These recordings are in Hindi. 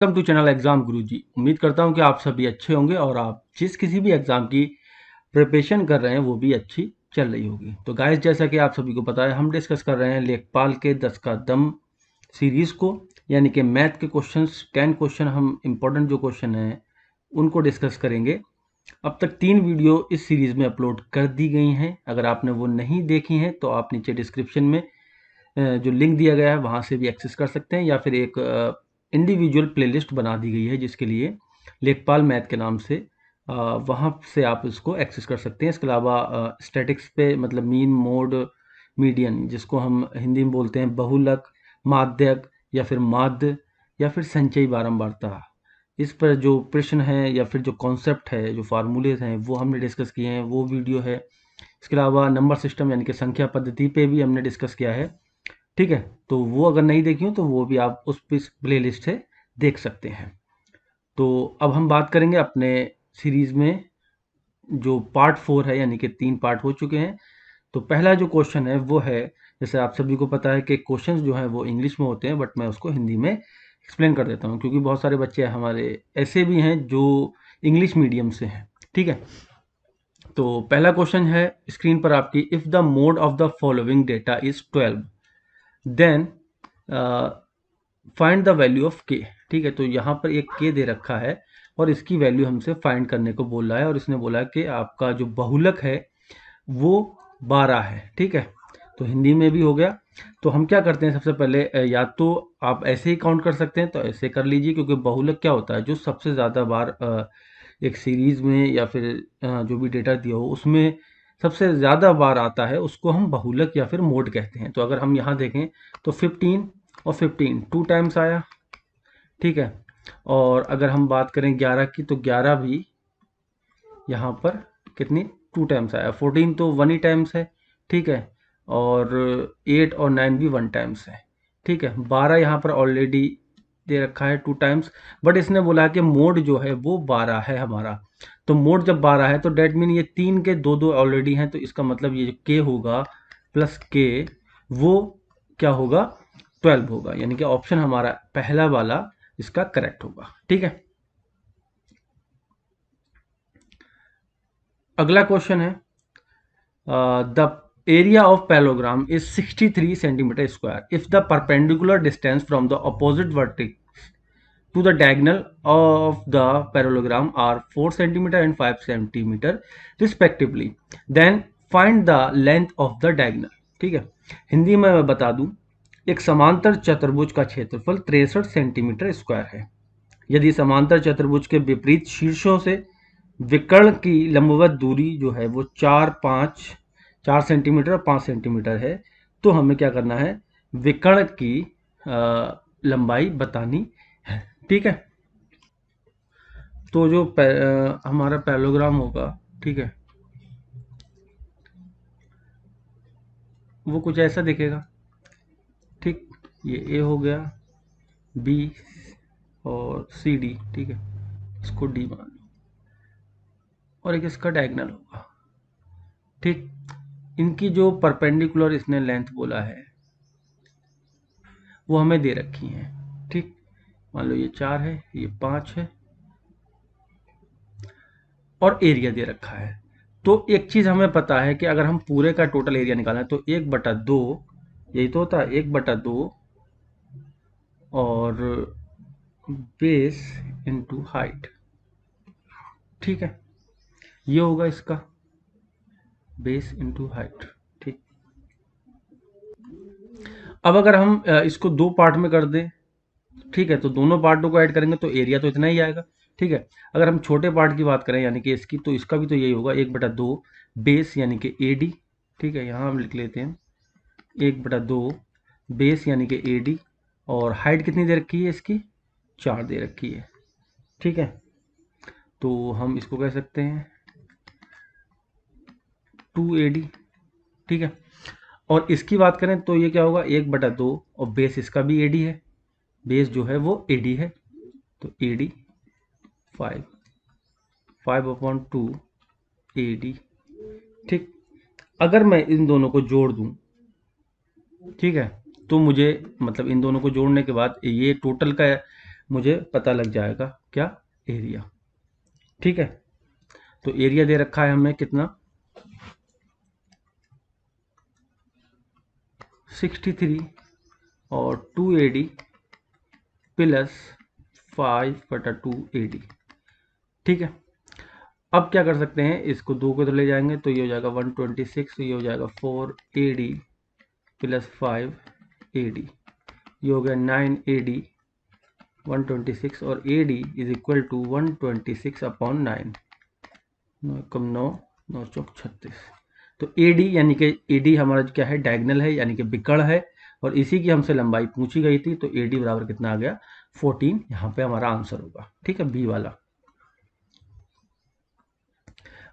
वेलकम टू चैनल एग्जाम गुरुजी। उम्मीद करता हूं कि आप सभी अच्छे होंगे और आप जिस किसी भी एग्जाम की प्रिपरेशन कर रहे हैं वो भी अच्छी चल रही होगी। तो गाइस, जैसा कि आप सभी को पता है, हम डिस्कस कर रहे हैं लेखपाल के 10 का दम सीरीज को, यानी कि मैथ के क्वेश्चंस 10 क्वेश्चन हम इंपॉर्टेंट जो क्वेश्चन हैं उनको डिस्कस करेंगे। अब तक 3 वीडियो इस सीरीज में अपलोड कर दी गई हैं। अगर आपने वो नहीं देखी हैं तो आप नीचे डिस्क्रिप्शन में जो लिंक दिया गया है वहाँ से भी एक्सेस कर सकते हैं, या फिर एक इंडिविजुअल प्लेलिस्ट बना दी गई है जिसके लिए लेखपाल मैथ के नाम से, वहाँ से आप इसको एक्सेस कर सकते हैं। इसके अलावा स्टैटिक्स पे, मतलब मीन, मोड, मीडियन, जिसको हम हिंदी में बोलते हैं बहुलक, माध्यक या फिर माध्य या फिर संचयी बारंबारता, इस पर जो प्रश्न है या फिर जो कॉन्सेप्ट है, जो फार्मूलेज हैं, वो हमने डिस्कस किए हैं, वो वीडियो है। इसके अलावा नंबर सिस्टम यानी कि संख्या पद्धति पे भी हमने डिस्कस किया है। ठीक है, तो वो अगर नहीं देखी हो तो वो भी आप उस प्लेलिस्ट से देख सकते हैं। तो अब हम बात करेंगे अपने सीरीज में जो पार्ट 4 है, यानी कि 3 पार्ट हो चुके हैं। तो पहला जो क्वेश्चन है वो है, जैसे आप सभी को पता है कि क्वेश्चंस जो हैं वो इंग्लिश में होते हैं, बट मैं उसको हिंदी में एक्सप्लेन कर देता हूँ, क्योंकि बहुत सारे बच्चे हमारे ऐसे भी हैं जो इंग्लिश मीडियम से हैं। ठीक है, तो पहला क्वेश्चन है स्क्रीन पर आपकी, if the mode of the following data is 12 then find the value of K. ठीक है, तो यहाँ पर एक के दे रखा है और इसकी वैल्यू हमसे फाइंड करने को बोल रहा है, और इसने बोला कि आपका जो बहुलक है वो 12 है। ठीक है, तो हिंदी में भी हो गया। तो हम क्या करते हैं, सबसे पहले या तो आप ऐसे ही काउंट कर सकते हैं तो ऐसे कर लीजिए, क्योंकि बहुलक क्या होता है, जो सबसे ज़्यादा बार एक सीरीज में या फिर जो भी डेटा दिया हो उसमें सबसे ज़्यादा बार आता है, उसको हम बहुलक या फिर मोड कहते हैं। तो अगर हम यहाँ देखें तो 15 और 15 2 टाइम्स आया। ठीक है, और अगर हम बात करें 11 की तो 11 भी यहाँ पर कितनी 2 टाइम्स आया। 14 तो 1 ही टाइम्स है। ठीक है, और 8 और 9 भी 1 टाइम्स है। ठीक है, 12 यहाँ पर ऑलरेडी दे रखा है 2 टाइम्स, बट इसने बोला कि मोड जो है वो 12 है हमारा। तो मोड जब 12 है तो डेट मीन ये 3 के 2 ऑलरेडी हैं, तो इसका मतलब ये जो के होगा प्लस के वो क्या होगा, 12 होगा, यानी कि ऑप्शन हमारा पहला वाला इसका करेक्ट होगा। ठीक है, अगला क्वेश्चन है, the area of parallelogram is 63 centimetre square if the perpendicular distance from the opposite vertex to the diagonal of the parallelogram are 4 centimeter and 5 centimeter respectively, then find the length of the diagonal। ठीक है, हिंदी में मैं बता दूं, एक समांतर चतुर्भुज का क्षेत्रफल 63 सेंटीमीटर स्क्वायर है। यदि समांतर चतुर्भुज के विपरीत शीर्षों से विकर्ण की लंबवत दूरी जो है वो 4 सेंटीमीटर और 5 सेंटीमीटर है, तो हमें क्या करना है, विकर्ण की लंबाई बतानी है। ठीक है, तो जो हमारा पैरेललोग्राम होगा, ठीक है, वो कुछ ऐसा दिखेगा। ठीक, ये ए हो गया, बी और सी डी। ठीक है, इसको डी मान लो, और एक इसका डायगोनल होगा। ठीक, इनकी जो परपेंडिकुलर इसने लेंथ बोला है वो हमें दे रखी है। ठीक, मान लो ये 4 है, ये 5 है, और एरिया दे रखा है। तो एक चीज़ हमें पता है कि अगर हम पूरे का टोटल एरिया निकालें तो 1/2, यही तो होता है, 1/2 और बेस इंटू हाइट। ठीक है, ये होगा इसका बेस इंटू हाइट। ठीक, अब अगर हम इसको 2 पार्ट में कर दें, ठीक है, तो दोनों पार्टों को ऐड करेंगे तो एरिया तो इतना ही आएगा। ठीक है, अगर हम छोटे पार्ट की बात करें यानी कि इसकी, तो इसका भी तो यही होगा, 1/2 बेस यानी कि ए डी। ठीक है, यहाँ हम लिख लेते हैं 1/2 बेस यानी कि ए डी, और हाइट कितनी दे रखी है इसकी, 4 दे रखी है। ठीक है, तो हम इसको कह सकते हैं 2AD। ठीक है, और इसकी बात करें तो ये क्या होगा, 1/2, और बेस इसका भी AD है, बेस जो है वो AD है, तो AD 5/2 AD। ठीक, अगर मैं इन दोनों को जोड़ दूं, ठीक है, तो मुझे मतलब इन दोनों को जोड़ने के बाद ये टोटल का मुझे पता लग जाएगा क्या, एरिया। ठीक है, तो एरिया दे रखा है हमें कितना, 63 और 2 AD प्लस 5/2 AD। ठीक है, अब क्या कर सकते हैं, इसको 2 को तो ले जाएंगे तो ये हो जाएगा 126, ये हो जाएगा 4 AD प्लस 5 AD, ये हो गया 9 AD 126, और AD इज इक्वल टू 126/9, 9 9 9 36। तो AD यानी कि AD हमारा क्या है, डायगनल है यानी कि विकर्ण है, और इसी की हमसे लंबाई पूछी गई थी, तो AD बराबर कितना आ गया, 14। यहाँ पे हमारा आंसर होगा। ठीक है, बी वाला।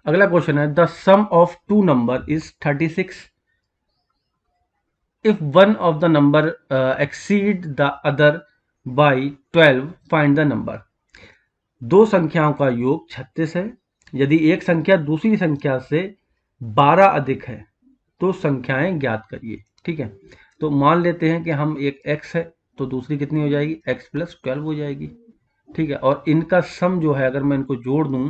अगला क्वेश्चन है, the sum of two number is 36 if one of the number exceed the other by 12 find the number. दो संख्याओं का योग 36 है, यदि एक संख्या दूसरी संख्या से 12 अधिक है तो संख्याएं ज्ञात करिए। ठीक है, तो मान लेते हैं कि हम एक x है तो दूसरी कितनी हो जाएगी, x प्लस 12 हो जाएगी। ठीक है, और इनका सम जो है अगर मैं इनको जोड़ दूं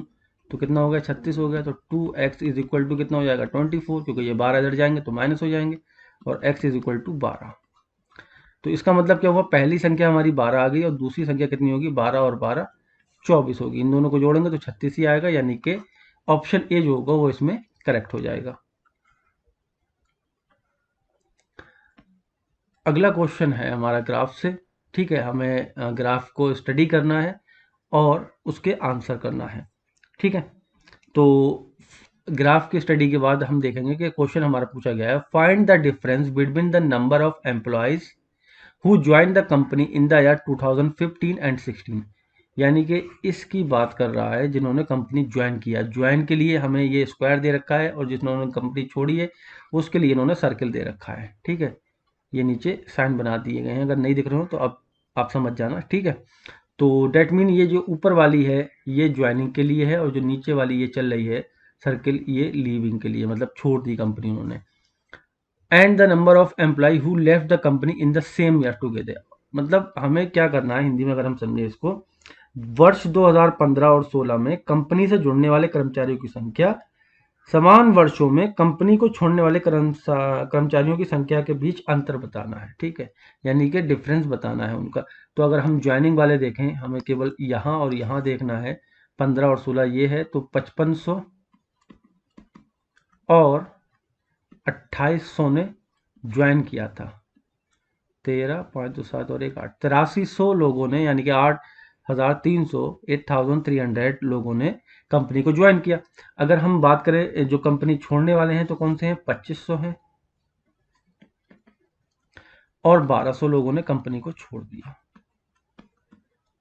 तो कितना हो गया, 36 हो गया। तो 2x इज इक्वल टू कितना हो जाएगा, 24, क्योंकि ये 12 इधर जाएंगे तो माइनस हो जाएंगे, और x इज इक्वल टू 12। तो इसका मतलब क्या हुआ, पहली संख्या हमारी 12 आ गई और दूसरी संख्या कितनी होगी, 12 और 12 24 होगी। इन दोनों को जोड़ेंगे तो 36 ही आएगा, यानी कि ऑप्शन ए जो होगा वो इसमें करेक्ट हो जाएगा। अगला क्वेश्चन है हमारा ग्राफ से। ठीक है, हमें ग्राफ को स्टडी करना है और उसके आंसर करना है। ठीक है, तो ग्राफ की स्टडी के बाद हम देखेंगे कि क्वेश्चन हमारा पूछा गया है, find the difference between the number of employees who join the company in the year 2015 and 16। यानी कि इसकी बात कर रहा है जिन्होंने कंपनी ज्वाइन किया। ज्वाइन के लिए हमें ये स्क्वायर दे रखा है, और जिन्होंने कंपनी छोड़ी है उसके लिए इन्होंने सर्किल दे रखा है। ठीक है, ये नीचे साइन बना दिए गए हैं, अगर नहीं दिख रहे हो तो अब आप समझ जाना। ठीक है, तो डेट मीन ये जो ऊपर वाली है ये ज्वाइनिंग के लिए है, और जो नीचे वाली ये चल रही है सर्किल, ये लीविंग के लिए, मतलब छोड़ दी कंपनी उन्होंने। And the number of employ who left the company in the same year together. मतलब हमें क्या करना है हिंदी में अगर हम समझे इसको, वर्ष 2015 और 16 में कंपनी से जुड़ने वाले कर्मचारियों की संख्या समान वर्षों में कंपनी को छोड़ने वाले कर्मचारियों की संख्या के बीच अंतर बताना है। ठीक है, यानी कि डिफरेंस बताना है उनका। तो अगर हम ज्वाइनिंग वाले देखें, हमें केवल यहाँ और यहाँ देखना है, 15 और 16 ये है, तो 5500 और 2800 ने ज्वाइन किया था। 13 5 2 7 और 1 8, 8300 लोगों ने, यानी कि 8300 8300 लोगों ने कंपनी को ज्वाइन किया। अगर हम बात करें जो कंपनी छोड़ने वाले हैं तो कौन से हैं, 2500 हैं, और 1200 लोगों ने कंपनी को छोड़ दिया।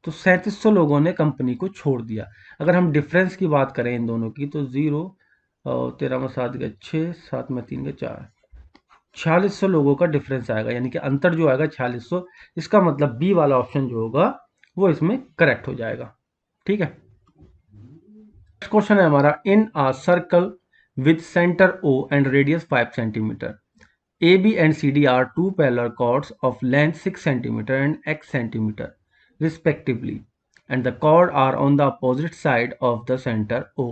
तो 3700 लोगों ने कंपनी को छोड़ दिया। अगर हम डिफरेंस की बात करें इन दोनों की तो 0 और 13 में 7 गए 6, 7 में 3 गए 4, 4600 लोगों का डिफरेंस आएगा, यानी कि अंतर जो आएगा 4600। इसका मतलब बी वाला ऑप्शन जो होगा वो इसमें करेक्ट हो जाएगा। ठीक है, नेक्स्ट क्वेश्चन है हमारा, in a circle with centre O and radius 5 centimetre, AB and CD are two parallel chords of length 6 centimeter and x centimeter respectively, and the chord are on the opposite side of the center O.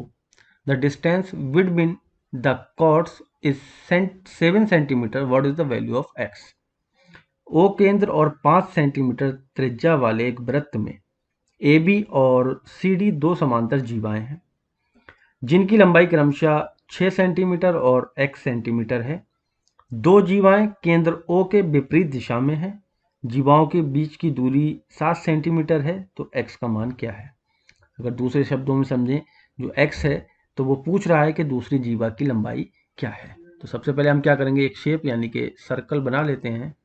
The distance between the chords is 7 centimeter. What is the value of x? O केंद्र और 5 सेंटीमीटर त्रिज्या वाले एक वृत्त में AB और CD दो समांतर जीवाएं हैं जिनकी लंबाई क्रमशः 6 सेंटीमीटर और x सेंटीमीटर है। दो जीवाएं केंद्र O के विपरीत दिशा में हैं। जीवाओं के बीच की दूरी 7 सेंटीमीटर है, तो x का मान क्या है? अगर दूसरे शब्दों में समझें, जो x है तो वो पूछ रहा है कि दूसरी जीवा की लंबाई क्या है। तो सबसे पहले हम क्या करेंगे, एक शेप यानी कि सर्कल बना लेते हैं।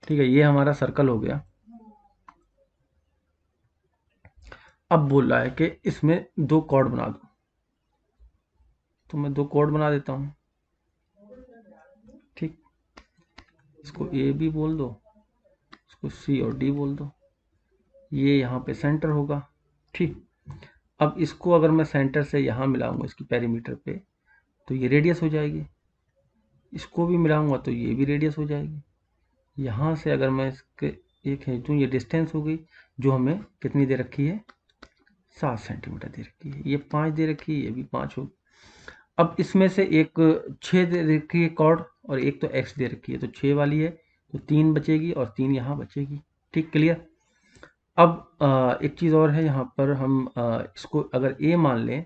ठीक है, ये हमारा सर्कल हो गया। अब बोल रहा है कि इसमें दो कॉर्ड बना दो, तो मैं दो कॉर्ड बना देता हूं। ठीक, इसको ए भी बोल दो, इसको सी और डी बोल दो, ये यहाँ पे सेंटर होगा। ठीक, अब इसको अगर मैं सेंटर से यहाँ मिलाऊंगा इसकी पेरीमीटर पे तो ये रेडियस हो जाएगी, इसको भी मिलाऊंगा तो ये भी रेडियस हो जाएगी। यहाँ से अगर मैं इसके एक खींचूँ, ये डिस्टेंस हो गई जो हमें कितनी दे रखी है, 7 सेंटीमीटर दे रखी है। ये 5 दे रखी है, ये भी 5 होगी। अब इसमें से एक 6 दे रखी है कॉर्ड और एक तो एक्स दे रखी है, तो 6 वाली है तो 3 बचेगी और 3 यहाँ बचेगी। ठीक, क्लियर। अब एक चीज़ और है, यहाँ पर हम इसको अगर ए मान लें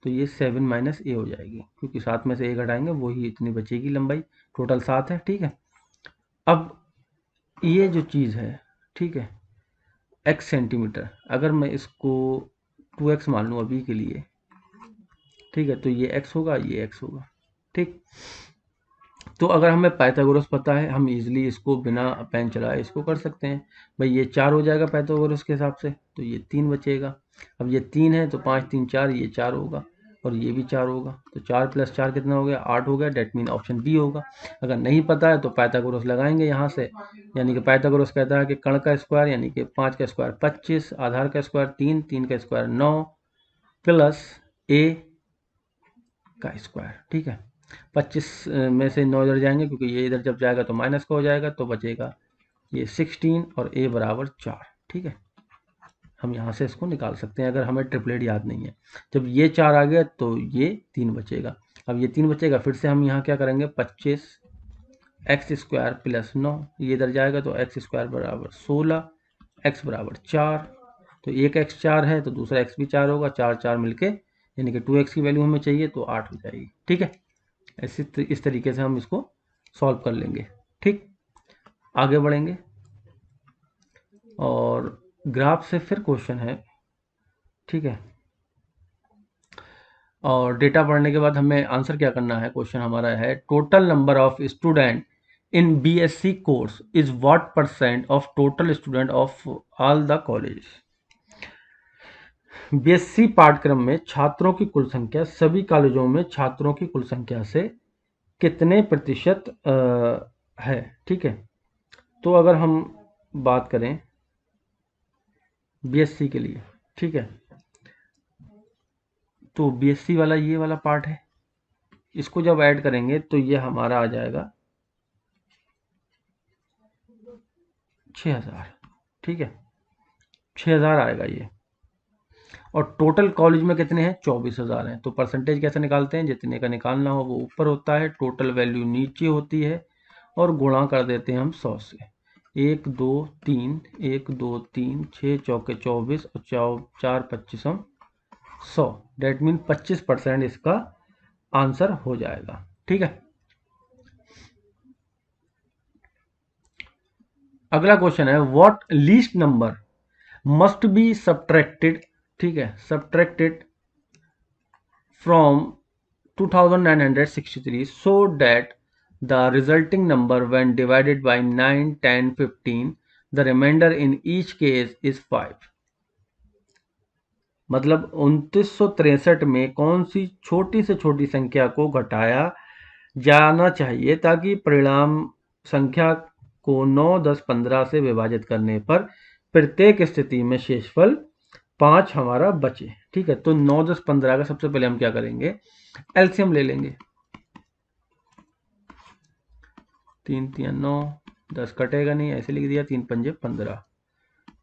तो ये 7 माइनस ए हो जाएगी, क्योंकि 7 में से ए घटाएंगे वही इतनी बचेगी लंबाई, टोटल 7 है। ठीक है, अब ये जो चीज़ है, ठीक है, x सेंटीमीटर, अगर मैं इसको 2x मान लूँ अभी के लिए, ठीक है, तो ये x होगा, ये x होगा। ठीक, तो अगर हमें पाइथागोरस पता है, हम इजीली इसको बिना पेन चलाए इसको कर सकते हैं। भाई ये 4 हो जाएगा पाइथागोरस के हिसाब से, तो ये 3 बचेगा। अब ये 3 है तो 5 3 4, ये 4 होगा और ये भी 4 होगा, तो 4 प्लस 4 कितना हो गया, 8 हो गया। डेट मीन ऑप्शन बी होगा। अगर नहीं पता है तो पाइथागोरस लगाएंगे यहाँ से, यानी कि पाइथागोरस कहता है कि कर्ण का स्क्वायर यानी कि 5 का स्क्वायर 25, आधार का स्क्वायर 3, 3 का स्क्वायर 9 प्लस ए का स्क्वायर। ठीक है, 25 में से 9 इधर जाएंगे क्योंकि ये इधर जब जाएगा तो माइनस का हो जाएगा, तो बचेगा ये 16 और a बराबर 4। ठीक है, हम यहाँ से इसको निकाल सकते हैं अगर हमें ट्रिपलेट याद नहीं है। जब ये 4 आ गया तो ये 3 बचेगा। अब ये 3 बचेगा, फिर से हम यहाँ क्या करेंगे, 25 एक्स स्क्वायर प्लस 9, ये इधर जाएगा तो एक्स स्क्वायर बराबर 16, एक्स बराबर 4, तो एक एक्स 4 है तो दूसरा एक्स भी 4 होगा, 4 4 मिलके यानी कि 2x की वैल्यू हमें चाहिए तो 8 हो जाएगी। ठीक है, इस तरीके से हम इसको सॉल्व कर लेंगे। ठीक, आगे बढ़ेंगे और ग्राफ से फिर क्वेश्चन है। ठीक है, और डेटा पढ़ने के बाद हमें आंसर क्या करना है। क्वेश्चन हमारा है, total number of student in BSc course is what percent of total student of all the college. BSc पाठ्यक्रम में छात्रों की कुल संख्या सभी कॉलेजों में छात्रों की कुल संख्या से कितने प्रतिशत है। ठीक है, तो अगर हम बात करें बीएससी के लिए, ठीक है, तो बीएससी वाला ये वाला पार्ट है, इसको जब ऐड करेंगे तो ये हमारा आ जाएगा 6000। ठीक है, 6000 आएगा ये, और टोटल कॉलेज में कितने हैं, 24000 हैं। तो परसेंटेज कैसे निकालते हैं, जितने का निकालना हो वो ऊपर होता है, टोटल वैल्यू नीचे होती है और गुणा कर देते हैं हम 100 से। 1 2 3, 1 2 3, 6 चौके 24 और 4 25 100, डेट मीन 25% इसका आंसर हो जाएगा। ठीक है, अगला क्वेश्चन है, what least number must be subtracted. ठीक है, subtracted from 2963 so that the resulting number when divided by 9 10 15 the remainder in each case is 5। मतलब 2963 में कौन सी छोटी से छोटी संख्या को घटाया जाना चाहिए ताकि परिणाम संख्या को 9 10 15 से विभाजित करने पर प्रत्येक स्थिति में शेषफल 5 हमारा बचे। ठीक है, तो 9 10 15 का सबसे पहले हम क्या करेंगे, एलसीएम ले लेंगे। 3 3 9, 10 कटेगा नहीं, ऐसे लिख दिया, 3 पंजे 15,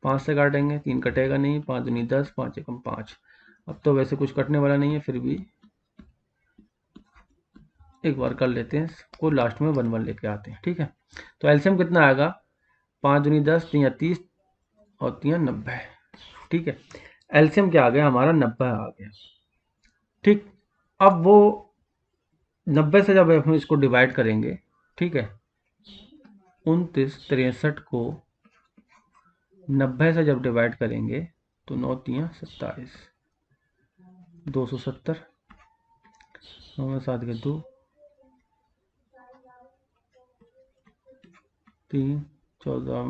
5 से काटेंगे, 3 कटेगा नहीं, 5 दूनी 10, 5 एकम 5। अब तो वैसे कुछ कटने वाला नहीं है, फिर भी एक बार कर लेते हैं, को लास्ट में 1 1 लेके आते हैं। ठीक है, तो एलसीएम कितना आएगा, 5 दूनी 10, 3 30 और 3 90। ठीक है, एलसीएम क्या आ गया हमारा, 90 आ गया। ठीक, अब वो 90 से जब हम इसको डिवाइड करेंगे, ठीक है, 29 63 को 90 से जब डिवाइड करेंगे तो 9 3 27, 270, 9 में 7 के 2, 3 14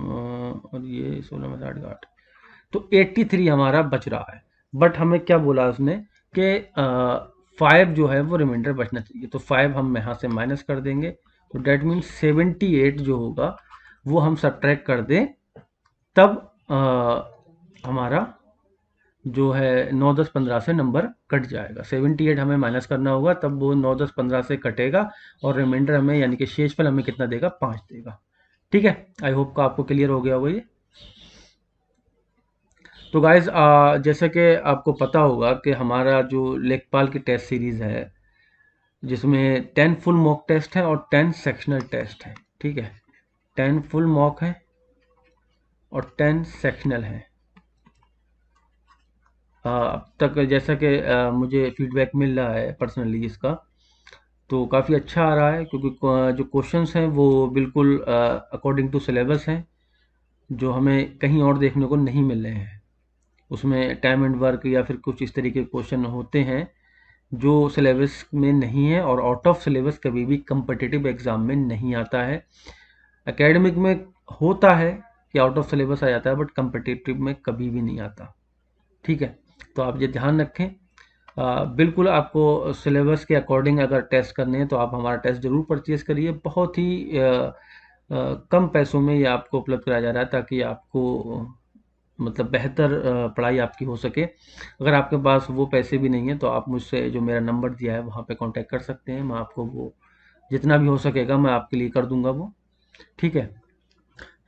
और ये 16 में 60 का 8, तो 83 हमारा बच रहा है। बट हमें क्या बोला उसने कि 5 जो है वो रिमाइंडर बचना चाहिए, तो 5 हम यहाँ से माइनस कर देंगे, तो डेट मीन 78 जो होगा वो हम सब्ट्रैक्ट कर दें, तब हमारा जो है 9 10 15 से नंबर कट जाएगा। 78 हमें माइनस करना होगा, तब वो 9 10 15 से कटेगा और रिमाइंडर हमें यानी कि शेषफल हमें कितना देगा, 5 देगा। ठीक है, आई होप का आपको क्लियर हो गया होगा ये। तो गाइज जैसे कि आपको पता होगा कि हमारा जो लेखपाल की टेस्ट सीरीज़ है, जिसमें 10 फुल मॉक टेस्ट है और 10 सेक्शनल टेस्ट है। ठीक है, 10 फुल मॉक है और 10 सेक्शनल है। अब तक जैसा कि मुझे फीडबैक मिल रहा है पर्सनली इसका, तो काफ़ी अच्छा आ रहा है, क्योंकि जो क्वेश्चंस हैं वो बिल्कुल अकॉर्डिंग टू सिलेबस हैं, जो हमें कहीं और देखने को नहीं मिल रहे हैं। उसमें टाइम एंड वर्क या फिर कुछ इस तरीके के क्वेश्चन होते हैं जो सिलेबस में नहीं है, और आउट ऑफ सिलेबस कभी भी कम्पिटिटिव एग्ज़ाम में नहीं आता है। एकेडमिक में होता है कि आउट ऑफ सिलेबस आ जाता है, बट कम्पिटिटिव में कभी भी नहीं आता। ठीक है, तो आप ये ध्यान रखें। बिल्कुल आपको सिलेबस के अकॉर्डिंग अगर टेस्ट करने हैं तो आप हमारा टेस्ट ज़रूर परचेज़ करिए। बहुत ही कम पैसों में ये आपको उपलब्ध कराया जा रहा है, ताकि आपको मतलब बेहतर पढ़ाई आपकी हो सके। अगर आपके पास वो पैसे भी नहीं हैं तो आप मुझसे जो मेरा नंबर दिया है वहाँ पे कांटेक्ट कर सकते हैं। मैं आपको वो जितना भी हो सकेगा मैं आपके लिए कर दूंगा वो। ठीक है,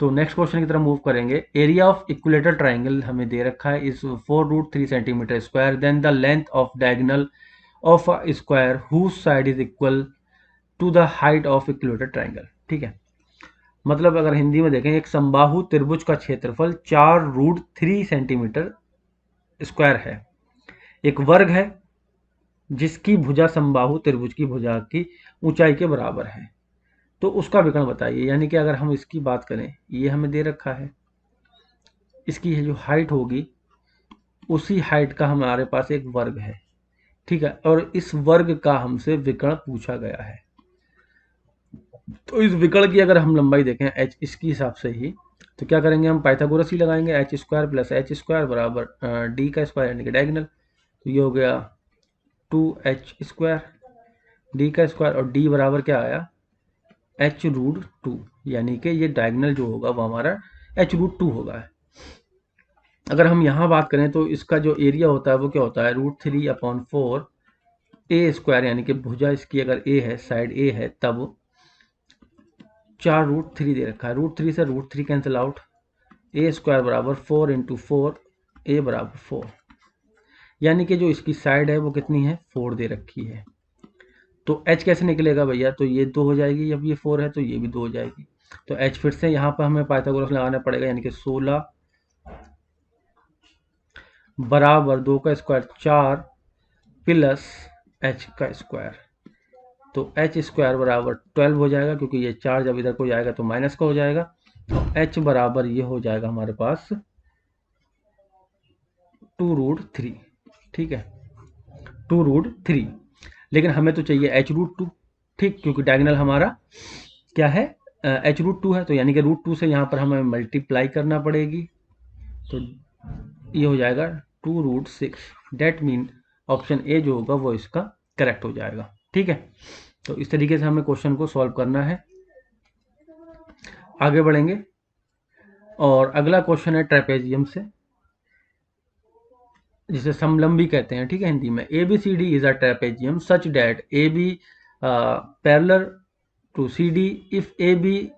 तो नेक्स्ट क्वेश्चन की तरफ मूव करेंगे। एरिया ऑफ इक्विलेटरल ट्राइंगल हमें दे रखा है is 4√3 centimetre square, then the length of diagonal of a square whose side is equal to the height of equilateral triangle. ठीक है, मतलब अगर हिंदी में देखें, एक समबाहु त्रिभुज का क्षेत्रफल 4√3 सेंटीमीटर स्क्वायर है। एक वर्ग है जिसकी भुजा समबाहु त्रिभुज की भुजा की ऊंचाई के बराबर है, तो उसका विकर्ण बताइए। यानी कि अगर हम इसकी बात करें, ये हमें दे रखा है, इसकी जो हाइट होगी उसी हाइट का हमारे पास एक वर्ग है। ठीक है, और इस वर्ग का हमसे विकर्ण पूछा गया है। तो इस विकर्ण की अगर हम लंबाई देखें h, इसके हिसाब से ही, तो क्या करेंगे, हम पाइथागोरस ही लगाएंगे। H square plus H square बराबर डी का स्क्वायर यानी कि डायगोनल। तो ये हो गया 2h², डी का स्क्वायर, और डी बराबर क्या आया, h√2, यानी कि ये डायगोनल जो होगा वो हमारा h√2 होगा। अगर हम यहाँ बात करें तो इसका जो एरिया होता है वो क्या होता है, √3/4 a², यानी कि भुजा इसकी अगर a है, साइड a है, तब 4√3 दे रखा है। √3 से √3 कैंसिल आउट, a² बराबर 4 × 4, a बराबर 4, यानी कि जो इसकी साइड है वो कितनी है, 4 दे रखी है। तो h कैसे निकलेगा भैया, तो ये 2 हो जाएगी, जब ये 4 है तो ये भी 2 हो जाएगी। तो h फिर से यहाँ पर हमें पाइथागोरस लगाना पड़ेगा, यानी कि 16 बराबर 2 का स्क्वायर 4 प्लस h का स्क्वायर, तो h² बराबर 12 हो जाएगा, क्योंकि ये 4 जब इधर को जाएगा तो माइनस का हो जाएगा। तो h बराबर ये हो जाएगा हमारे पास 2√3। ठीक है, 2√3, लेकिन हमें तो चाहिए h√2। ठीक, क्योंकि डायगोनल हमारा क्या है, h√2 है, तो यानी कि √2 से यहाँ पर हमें मल्टीप्लाई करना पड़ेगी। तो ये हो जाएगा 2√6। डेट मीन ऑप्शन ए जो होगा वो इसका करेक्ट हो जाएगा। ठीक है, तो इस तरीके से हमें क्वेश्चन को सॉल्व करना है। आगे बढ़ेंगे, और अगला क्वेश्चन है ट्रेपेजियम से, जिसे समलंबी कहते हैं। ठीक है, हिंदी में A B C D is a trapezium such that A B parallel to C D if A B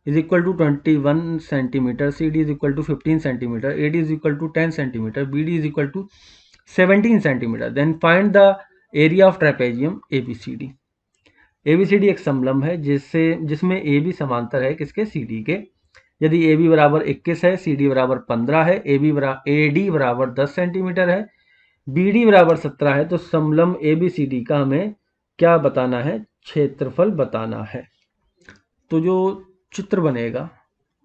is equal to 21 centimeter, CD is equal to 15 centimeter, AD is equal to 10 centimeter, BD is equal to 17 centimeter. Then find the area of trapezium ABCD. ABCD एक समलंब है जिसमें AB समांतर है किसके, CD के। यदि AB बराबर 21 है, CD बराबर 15 है, AD बराबर 10 सेंटीमीटर है, BD बराबर 17 है, तो समलंब ABCD का हमें क्या बताना है, क्षेत्रफल बताना है। तो जो चित्र बनेगा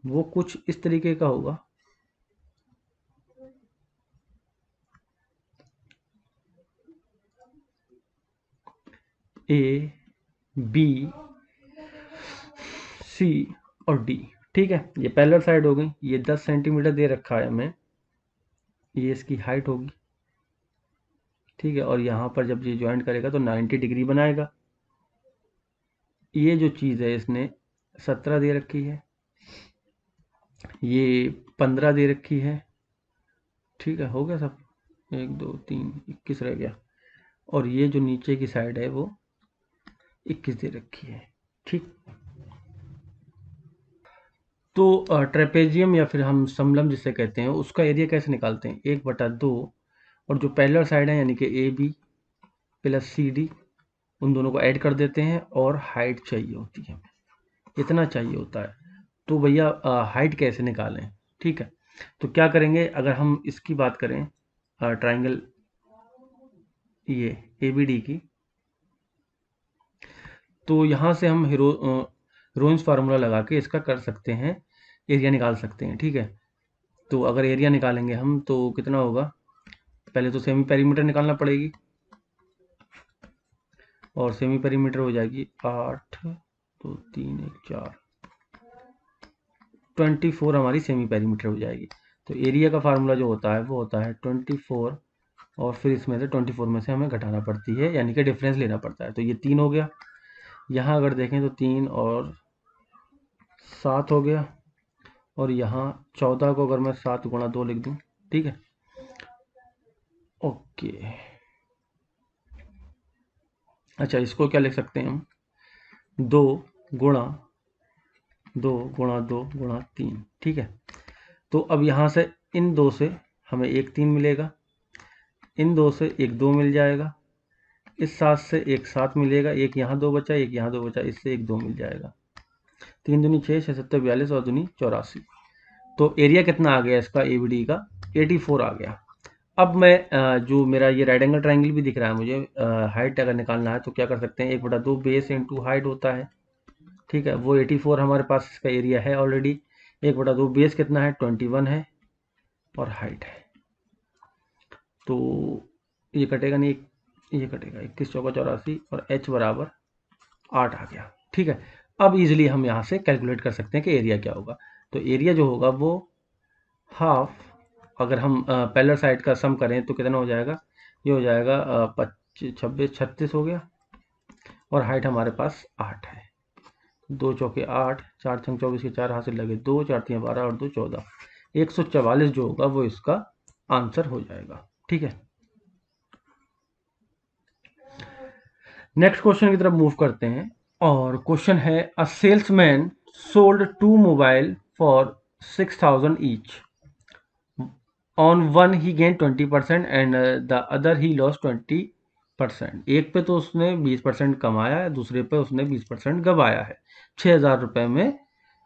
वो कुछ इस तरीके का होगा। ए बी सी और डी। ठीक है, ये पैरेलल साइड हो गई, ये 10 सेंटीमीटर दे रखा है हमें, ये इसकी हाइट होगी। ठीक है, और यहाँ पर जब ये ज्वाइंट करेगा तो 90 डिग्री बनाएगा। ये जो चीज़ है इसने 17 दे रखी है, ये 15 दे रखी है। ठीक है, हो गया सब, 1 2 3 21 रह गया, और ये जो नीचे की साइड है वो 21 दे रखी है। ठीक, तो ट्रेपेजियम या फिर हम समलम जिसे कहते हैं उसका एरिया कैसे निकालते हैं, 1/2 और जो पैरेलल साइड है यानी कि A B plus C D, उन दोनों को ऐड कर देते हैं और हाइट चाहिए होती है, इतना चाहिए होता है। तो भैया हाइट कैसे निकालें, ठीक है। तो क्या करेंगे, अगर हम इसकी बात करें ट्राइंगल ये ए बी डी की, तो यहाँ से हम हीरोइंस फार्मूला लगा के इसका कर सकते हैं, एरिया निकाल सकते हैं, ठीक है। तो अगर एरिया निकालेंगे हम तो कितना होगा, पहले तो सेमी पेरीमीटर निकालना पड़ेगी और सेमी पेरीमीटर हो जाएगी 8 तो 3 1 4 24 हमारी सेमी पेरीमीटर हो जाएगी। तो एरिया का फार्मूला जो होता है वो होता है 24 और फिर इसमें से 24 में से हमें घटाना पड़ती है, यानी कि डिफरेंस लेना पड़ता है। तो ये 3 हो गया, यहाँ अगर देखें तो 3 और 7 हो गया, और यहाँ 14 को अगर मैं 7 गुणा 2 लिख दूँ, ठीक है, ओके। अच्छा, इसको क्या लिख सकते हैं हम, 2 गुणा 2 गुणा 2 गुणा 3, ठीक है। तो अब यहाँ से इन 2 से हमें एक 3 मिलेगा, इन 2 से एक 2 मिल जाएगा, इस 7 से एक 7 मिलेगा, एक यहाँ 2 बचा, एक यहाँ 2 बचा, इससे एक 2 मिल जाएगा। 3 दूनी 6, 6 7 42 और दूनी 84। तो एरिया कितना आ गया इसका एबीडी का, 84 आ गया। अब मैं जो मेरा ये राइट एंगल ट्राइंगल भी दिख रहा है मुझे, हाइट अगर निकालना है तो क्या कर सकते हैं, 1/2 बेस इंटू हाइट होता है, ठीक है। वो 84 हमारे पास इसका एरिया है ऑलरेडी, 1/2 बेस कितना है 21 है और हाइट है, तो ये कटेगा नहीं, ये कटेगा, 21 चौका 84 और h बराबर 8 आ गया, ठीक है। अब इजीली हम यहाँ से कैलकुलेट कर सकते हैं कि एरिया क्या होगा। तो एरिया जो होगा वो हाफ, अगर हम पैरेलल साइड का सम करें तो कितना हो जाएगा, ये हो जाएगा 25 26 36 हो गया, और हाइट हमारे पास 8 है, 2 चौके 8, 4 छंग 24 के 4 हाथ से लगे 2, 4 3 12 और 2 14, 144 जो होगा वो इसका आंसर हो जाएगा, ठीक है। नेक्स्ट क्वेश्चन की तरफ मूव करते हैं, और क्वेश्चन है अ salesman sold 2 mobile for 6000 each, on one he gain 20% and the other he loss 20%। एक पे तो उसने 20% कमाया है, दूसरे पे उसने 20% गवाया है, 6000 रुपये में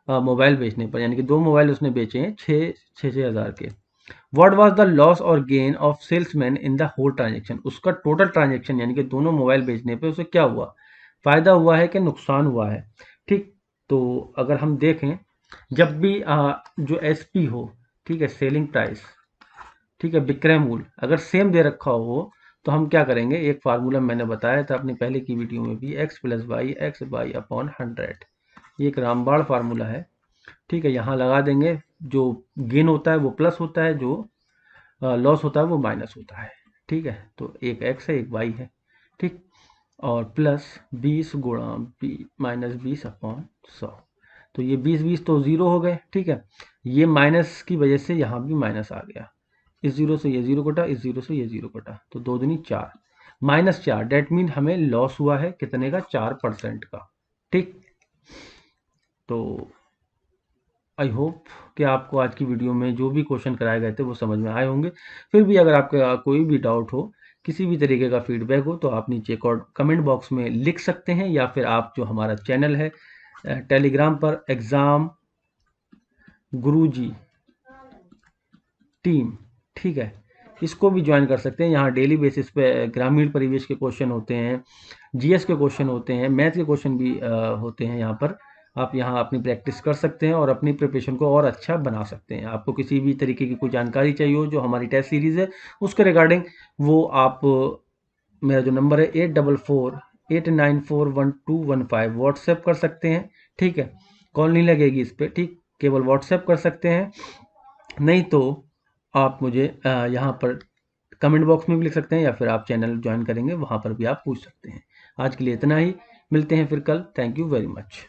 मोबाइल बेचने पर, यानी कि 2 मोबाइल उसने बेचे हैं 6,000 के। व्हाट वाज द लॉस और gain of salesman in the whole transaction, उसका टोटल ट्रांजेक्शन यानी कि दोनों मोबाइल बेचने पे उसे क्या हुआ, फायदा हुआ है कि नुकसान हुआ है, ठीक। तो अगर हम देखें, जब भी जो एसपी हो, ठीक है, सेलिंग प्राइस, ठीक है, विक्रय मूल्य अगर सेम दे रखा हो तो हम क्या करेंगे, एक फार्मूला मैंने बताया था अपने पहले की वीडियो में भी, x + y x y upon 100, ये एक रामबाण फार्मूला है, ठीक है। यहाँ लगा देंगे, जो गेन होता है वो प्लस होता है, जो लॉस होता है वो माइनस होता है, ठीक है। तो एक x है एक y है, ठीक, और प्लस 20 गुणा माइनस 20 अपॉन 100, तो ये 20 तो ज़ीरो हो गए, ठीक है। ये माइनस की वजह से यहाँ भी माइनस आ गया, इस जीरो से ये जीरो कटा, इस जीरो से ये जीरो कटा, तो 2 दूनी 4, -4, डेट मीन हमें लॉस हुआ है कितने का, 4% का, ठीक। तो आई होप कि आपको आज की वीडियो में जो भी क्वेश्चन कराए गए थे वो समझ में आए होंगे। फिर भी अगर आपका कोई भी डाउट हो, किसी भी तरीके का फीडबैक हो, तो आप नीचे कमेंट बॉक्स में लिख सकते हैं, या फिर आप जो हमारा चैनल है टेलीग्राम पर एग्ज़ाम गुरुजी टीम, ठीक है, इसको भी ज्वाइन कर सकते हैं। यहाँ डेली बेसिस पे ग्रामीण परिवेश के क्वेश्चन होते हैं, जीएस के क्वेश्चन होते हैं, मैथ के क्वेश्चन भी होते हैं यहाँ पर। आप यहाँ अपनी प्रैक्टिस कर सकते हैं और अपनी प्रिपरेशन को और अच्छा बना सकते हैं। आपको किसी भी तरीके की कोई जानकारी चाहिए हो जो हमारी टेस्ट सीरीज़ है उसके रिगार्डिंग, वो आप मेरा जो नंबर है 8448941215 व्हाट्सएप कर सकते हैं, ठीक है। कॉल नहीं लगेगी इस पर, ठीक, केवल व्हाट्सएप कर सकते हैं। नहीं तो आप मुझे यहाँ पर कमेंट बॉक्स में भी लिख सकते हैं, या फिर आप चैनल ज्वाइन करेंगे वहाँ पर भी आप पूछ सकते हैं। आज के लिए इतना ही, मिलते हैं फिर कल। Thank you very much.